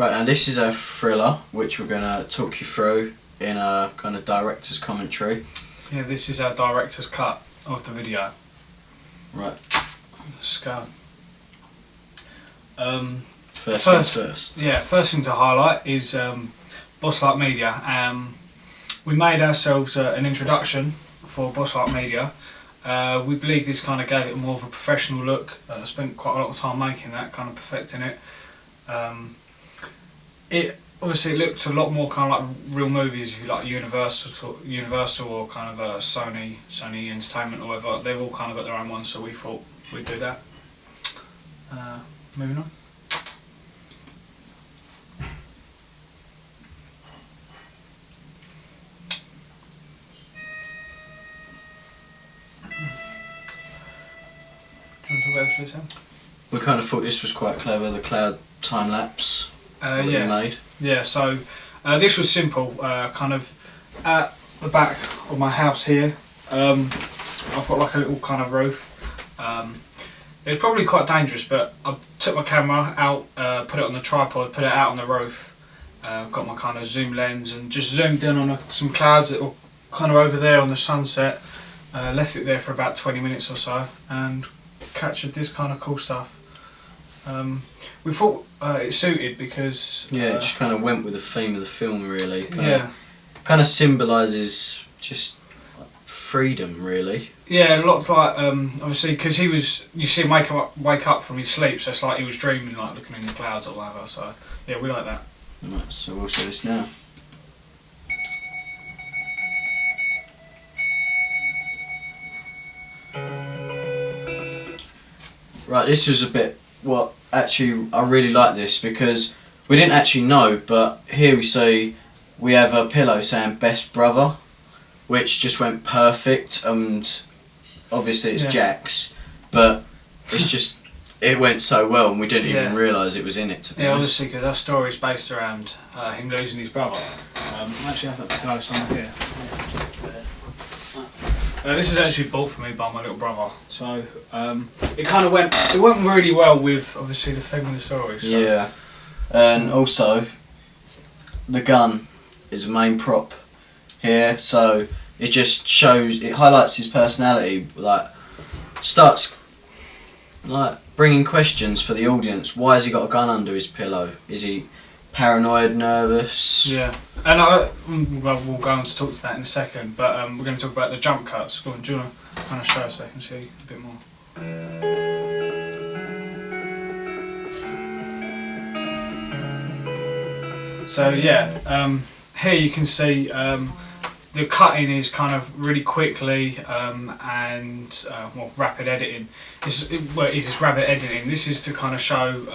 Right, now this is a thriller which we're going to talk you through in a kind of director's commentary. Yeah, this is our director's cut of the video. Right. Let's go. First things first. Yeah, first thing to highlight is Bosslight Media. We made ourselves an introduction for Bosslight Media. We believe this kind of gave it more of a professional look. Spent quite a lot of time making that, kind of perfecting it. It obviously looked a lot more kind of like real movies, if you like Universal or kind of Sony Entertainment or whatever. They've all kind of got their own ones, so we thought we'd do that. Moving on. Do you want to talk about this, please, Sam? We kind of thought this was quite clever, the cloud time lapse that we made. Yeah, so this was simple, kind of at the back of my house here. I've got like a little kind of roof. It was probably quite dangerous, but I took my camera out, put it on the tripod, put it out on the roof, got my kind of zoom lens and just zoomed in on some clouds that were kind of over there on the sunset, left it there for about 20 minutes or so and captured this kind of cool stuff. We thought it suited because... Yeah, it just kind of went with the theme of the film really. Kind of symbolises just freedom really. Yeah, a lot like, obviously, because you see him wake up from his sleep, so it's like he was dreaming, like looking in the clouds or whatever, so yeah, we like that. Right, so we'll see this now. Right, this was a bit, actually I really like this because we didn't actually know, but here we see we have a pillow saying best brother, which just went perfect, and obviously it's Jack's, but it's just, it went so well and we didn't even realise it was in it, to be honest. Obviously, because our story is based around him losing his brother. I actually have that pillow somewhere here. This was actually bought for me by my little brother, so it kind of went really well with obviously the theme of the story. So. Yeah, and also the gun is the main prop here, so it just shows, it highlights his personality, like starts like bringing questions for the audience. Why has he got a gun under his pillow? Is he paranoid, nervous? Yeah, and we'll go on to talk to that in a second, but we're going to talk about the jump cuts. Go on, do you want to kind of show so I can see a bit more? So yeah, here you can see the cutting is kind of really quickly and rapid editing. It is rapid editing. This is to kind of show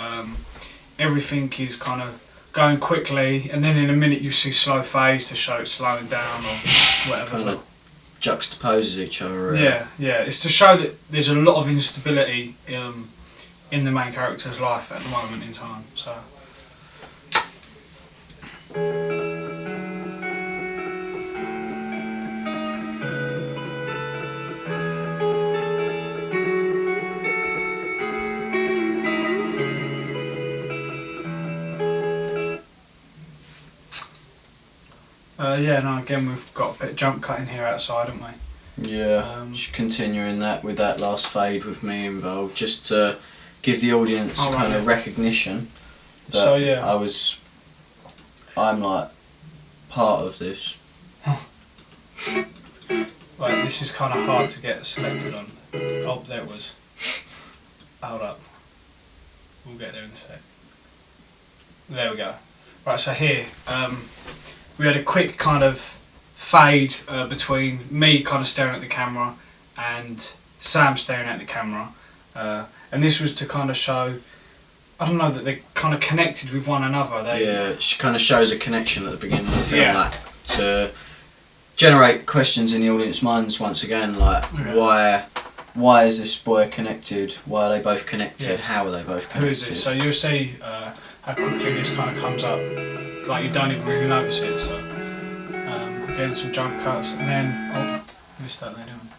everything is kind of going quickly, and then in a minute you see slow phase to show it slowing down or whatever. Kind of juxtaposes each other. Yeah. It's to show that there's a lot of instability in the main character's life at the moment in time. So. Again we've got a bit of jump cutting here outside, haven't we? Yeah, just continuing that with that last fade with me involved, just to give the audience of recognition that I'm like part of this. Right, this is kind of hard to get selected on. Oh, there it was. Hold up. We'll get there in a sec. There we go. Right, so here, we had a quick kind of fade between me kind of staring at the camera and Sam staring at the camera, and this was to kind of show, I don't know, that they're kind of connected with one another. It kind of shows a connection at the beginning of the film, like, to generate questions in the audience minds once again, like why is this boy connected? Why are they both connected? How are they both connected? Who is this? So you'll see how quickly this kind of comes up, like you don't even really notice it. So again, some jump cuts, and then missed that there, didn't we?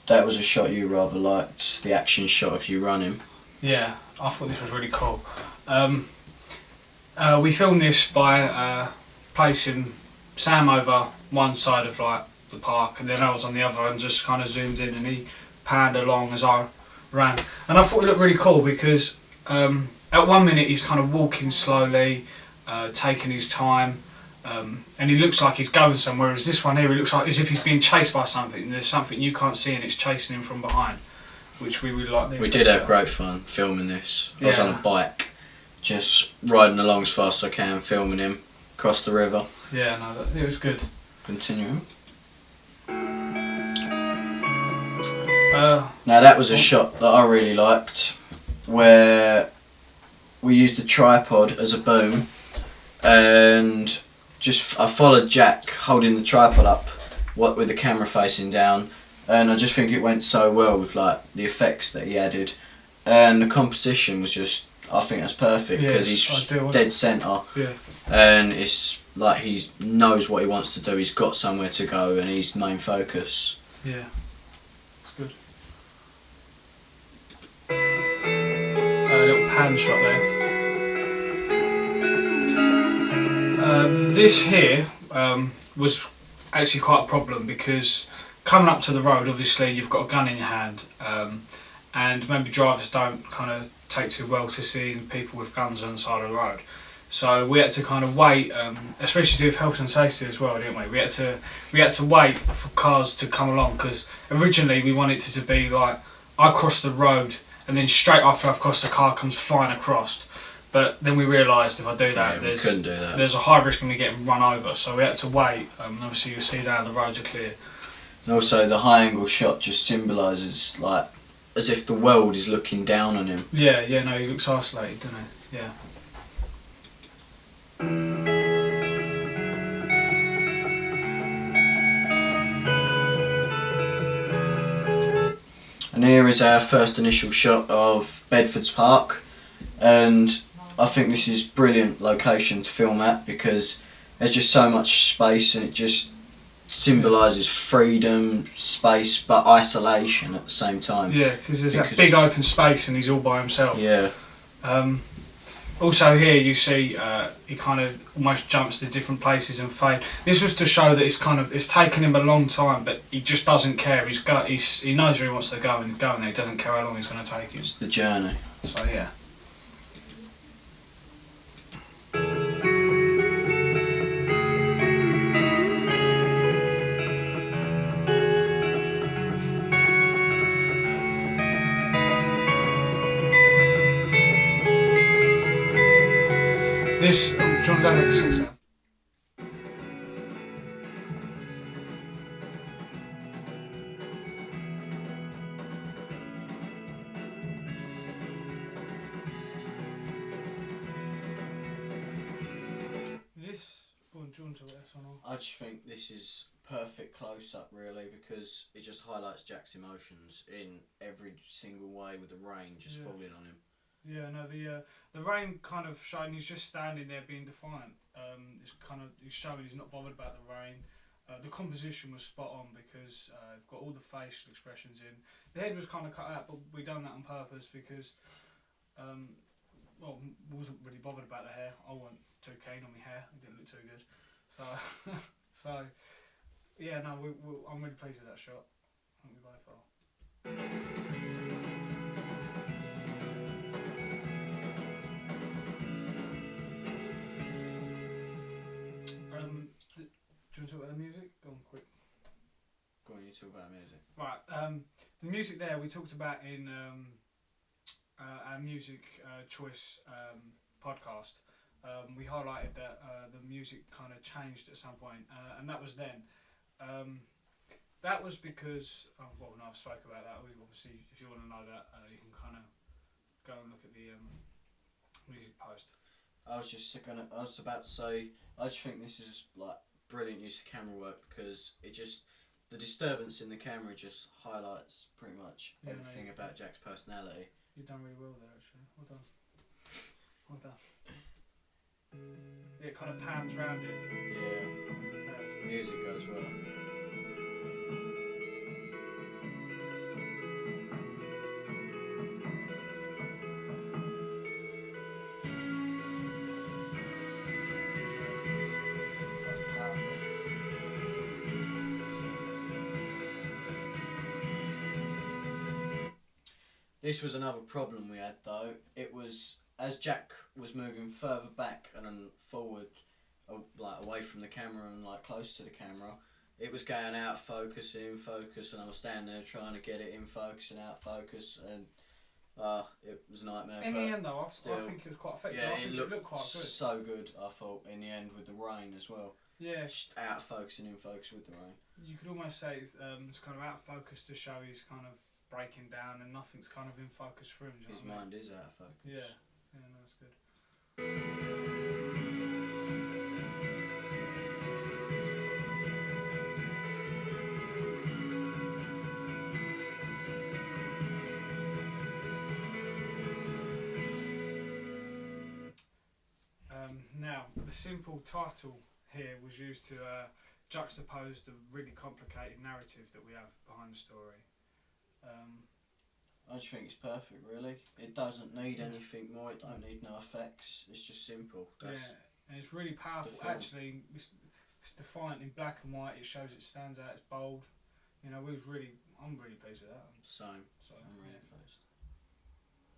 That was a shot you rather liked, the action shot of you running. Yeah, I thought this was really cool. We filmed this by placing Sam over one side of like the park, and then I was on the other and just kind of zoomed in, and he panned along as I ran. And I thought it looked really cool because at 1 minute he's kind of walking slowly, taking his time, and he looks like he's going somewhere. Whereas this one here, he looks like as if he's being chased by something. And there's something you can't see, and it's chasing him from behind, which we really like. We did have great fun filming this. I was on a bike, just riding along as fast as I can, filming him across the river. Yeah, no, it was good. Continuing. Now that was a shot that I really liked, where we used the tripod as a boom, and I followed Jack holding the tripod up, with the camera facing down, and I just think it went so well with like the effects that he added, and the composition was just, I think that's perfect because he's dead centre, and it's like he knows what he wants to do. He's got somewhere to go, and he's main focus. Yeah, it's good. A little pan shot there. This here was actually quite a problem because coming up to the road, obviously you've got a gun in your hand, and maybe drivers don't kind of take too well to seeing people with guns on the side of the road. So we had to kind of wait, especially to do with health and safety as well, didn't we? We had to wait for cars to come along because originally we wanted it to be like I cross the road and then straight after I've crossed the car comes flying across. But then we realised if I do that, there's a high risk of me getting run over. So we had to wait. Obviously you'll see now the roads are clear. And also the high angle shot just symbolises like as if the world is looking down on him. Yeah, no, he looks isolated, doesn't he? Yeah. And here is our first initial shot of Bedfords Park, and I think this is a brilliant location to film at because there's just so much space and it just symbolises freedom, space, but isolation at the same time. Yeah, because there's that big open space and he's all by himself. Yeah. Also here you see he kind of almost jumps to different places and fade. This was to show that it's taken him a long time, but he just doesn't care. He knows where he wants to go and going there. He doesn't care how long it's going to take him. It's the journey. So yeah. This, do you want to go back 6 now? I just think this is perfect close up really because it just highlights Jack's emotions in every single way with the rain just falling on him. Yeah, no, the rain kind of showing he's just standing there being defiant. He's showing he's not bothered about the rain. The composition was spot on because I've got all the facial expressions in. The head was kind of cut out, but we done that on purpose because, wasn't really bothered about the hair. I wasn't too keen on my hair. It didn't look too good. So, yeah, no, I'm really pleased with that shot. I think we both are. Do you want to talk about the music? Go on, quick. Go on, you talk about music. Right, the music there we talked about in our music choice podcast. We highlighted that the music kind of changed at some point, and that was then. That was because, I've spoke about that. We obviously, if you want to know that, you can kind of go and look at the music post. I was about to say, I just think this is like brilliant use of camera work because the disturbance in the camera just highlights pretty much everything about Jack's personality. You've done really well there, actually. Well done. Well done. It kind of pans round it. Yeah. Music goes well. This was another problem we had though. It was as Jack was moving further back and then forward, like away from the camera and like close to the camera. It was going out focus, in focus, and I was standing there trying to get it in focus and out focus, and it was a nightmare. In the end, though, I still, think it was quite effective. yeah, I think it looked quite good. So good. I thought in the end with the rain as well. Yeah, Just out of focus and in focus with the rain. you could almost say it's kind of out of focus to show he's kind of breaking down, and nothing's kind of in focus for him. Do you know His what I mean? mind is out of focus. Yeah, no, that's good. Now, the simple title here was used to juxtapose the really complicated narrative that we have behind the story. I just think it's perfect, really. It doesn't need anything more. It don't need no effects. It's just simple. Yeah, and it's really powerful. film. Actually, it's defiant in black and white. It shows it stands out. It's bold. You know, I'm really pleased with that. Same. So, I'm really yeah. pleased.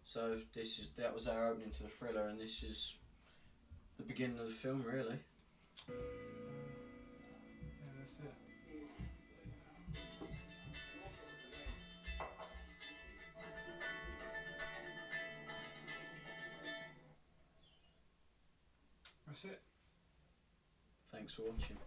So that was our opening to the thriller, and this is the beginning of the film, really. Yeah, that's it. That's it. Thanks for watching.